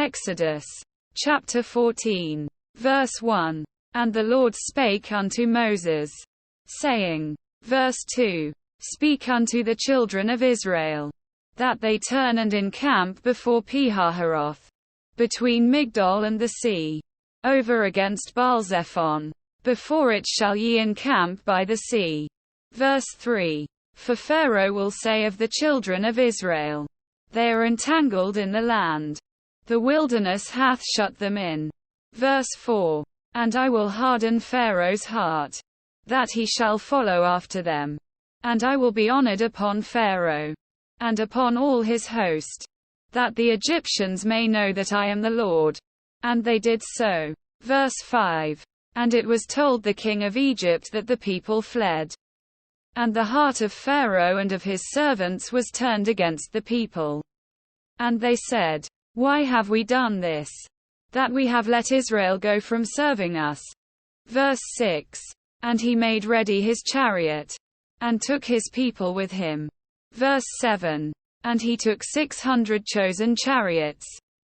Exodus chapter 14, verse 1. And the Lord spake unto Moses, saying, verse 2, Speak unto the children of Israel, that they turn and encamp before Pihahiroth, between Migdol and the sea, over against Baalzephon. Before it shall ye encamp by the sea. Verse 3. For Pharaoh will say of the children of Israel, They are entangled in the land. The wilderness hath shut them in. Verse 4. And I will harden Pharaoh's heart, that he shall follow after them. And I will be honored upon Pharaoh, and upon all his host, that the Egyptians may know that I am the Lord. And they did so. Verse 5. And it was told the king of Egypt that the people fled. And the heart of Pharaoh and of his servants was turned against the people. And they said, Why have we done this? That we have let Israel go from serving us. Verse 6. And he made ready his chariot, and took his people with him. Verse 7. And he took 600 chosen chariots,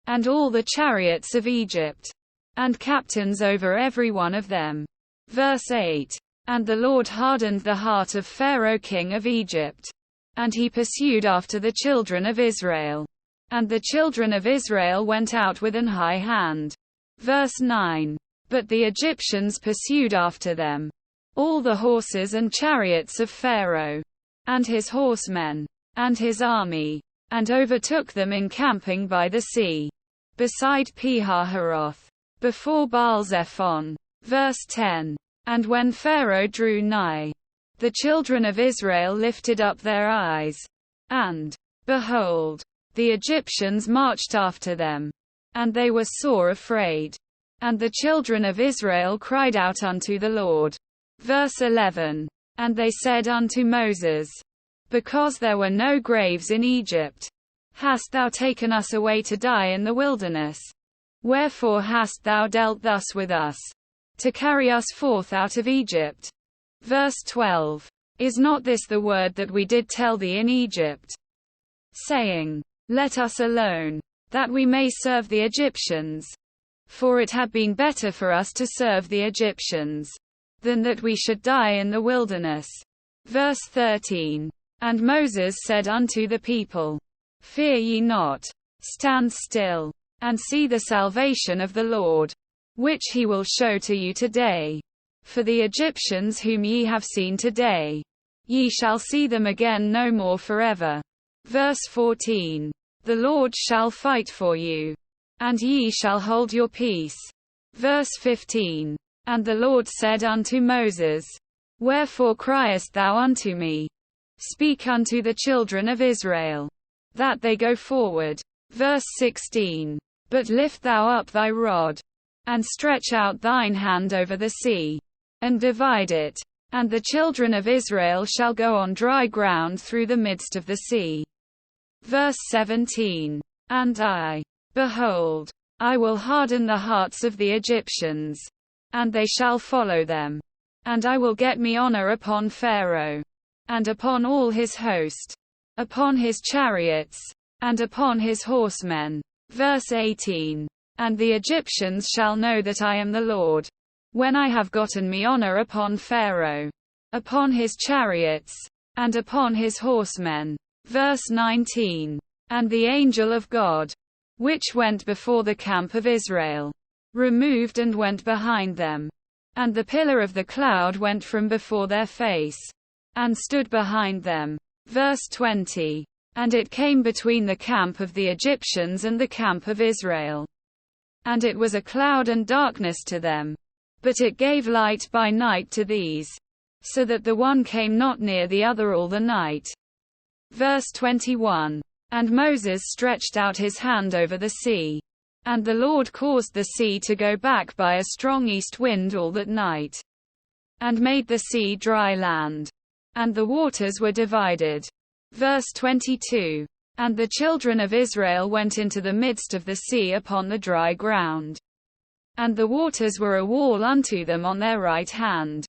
and all the chariots of Egypt, and captains over every one of them. Verse 8. And the Lord hardened the heart of Pharaoh king of Egypt, and he pursued after the children of Israel. And the children of Israel went out with an high hand. Verse 9. But the Egyptians pursued after them, all the horses and chariots of Pharaoh, and his horsemen, and his army, and overtook them encamping by the sea, beside Pihahiroth, before Baalzephon. Verse 10. And when Pharaoh drew nigh, the children of Israel lifted up their eyes, and, behold, the Egyptians marched after them, and they were sore afraid. And the children of Israel cried out unto the Lord. Verse 11. And they said unto Moses, Because there were no graves in Egypt, hast thou taken us away to die in the wilderness? Wherefore hast thou dealt thus with us, to carry us forth out of Egypt? Verse 12. Is not this the word that we did tell thee in Egypt, saying, Let us alone, that we may serve the Egyptians? For it had been better for us to serve the Egyptians, than that we should die in the wilderness. Verse 13. And Moses said unto the people, Fear ye not, stand still, and see the salvation of the Lord, which he will show to you today. For the Egyptians whom ye have seen today, ye shall see them again no more forever. Verse 14. The Lord shall fight for you, and ye shall hold your peace. Verse 15. And the Lord said unto Moses, Wherefore criest thou unto me? Speak unto the children of Israel, that they go forward. Verse 16. But lift thou up thy rod, and stretch out thine hand over the sea, and divide it, and the children of Israel shall go on dry ground through the midst of the sea. Verse 17. And I, behold, I will harden the hearts of the Egyptians, and they shall follow them. And I will get me honor upon Pharaoh, and upon all his host, upon his chariots, and upon his horsemen. Verse 18. And the Egyptians shall know that I am the Lord, when I have gotten me honor upon Pharaoh, upon his chariots, and upon his horsemen. Verse 19. And the angel of God, which went before the camp of Israel, removed and went behind them. And the pillar of the cloud went from before their face, and stood behind them. Verse 20. And it came between the camp of the Egyptians and the camp of Israel. And it was a cloud and darkness to them, but it gave light by night to these, so that the one came not near the other all the night. Verse 21. And Moses stretched out his hand over the sea, and the Lord caused the sea to go back by a strong east wind all that night, and made the sea dry land, and the waters were divided. Verse 22. And the children of Israel went into the midst of the sea upon the dry ground, and the waters were a wall unto them on their right hand,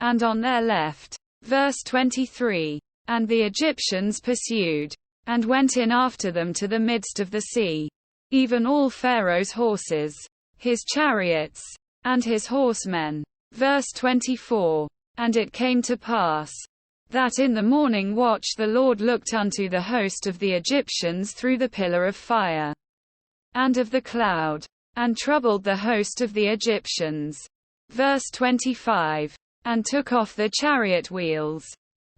and on their left. Verse 23. And the Egyptians pursued, and went in after them to the midst of the sea, even all Pharaoh's horses, his chariots, and his horsemen. Verse 24. And it came to pass, that in the morning watch the Lord looked unto the host of the Egyptians through the pillar of fire, and of the cloud, and troubled the host of the Egyptians. Verse 25. And took off the chariot wheels,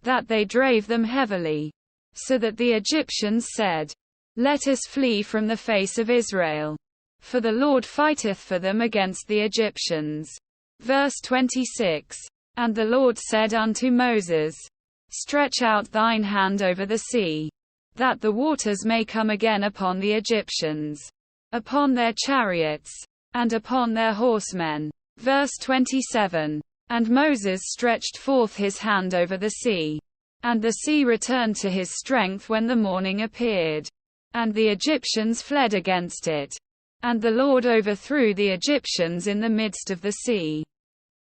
that they drave them heavily, so that the Egyptians said, Let us flee from the face of Israel, for the Lord fighteth for them against the Egyptians. Verse 26. And the Lord said unto Moses, Stretch out thine hand over the sea, that the waters may come again upon the Egyptians, upon their chariots, and upon their horsemen. Verse 27. And Moses stretched forth his hand over the sea, and the sea returned to his strength when the morning appeared, and the Egyptians fled against it, and the Lord overthrew the Egyptians in the midst of the sea.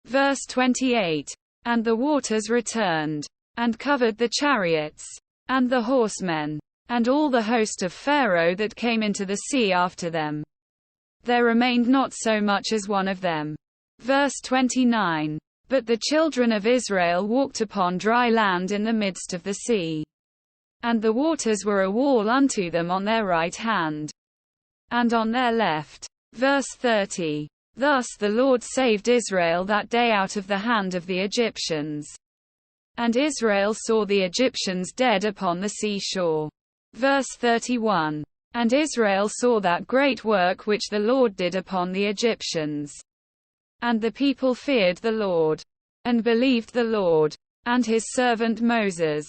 Verse 28. And the waters returned, and covered the chariots, and the horsemen, and all the host of Pharaoh that came into the sea after them. There remained not so much as one of them. Verse 29. But the children of Israel walked upon dry land in the midst of the sea, and the waters were a wall unto them on their right hand, and on their left. Verse 30. Thus the Lord saved Israel that day out of the hand of the Egyptians. And Israel saw the Egyptians dead upon the seashore. Verse 31. And Israel saw that great work which the Lord did upon the Egyptians. And the people feared the Lord, and believed the Lord, and his servant Moses.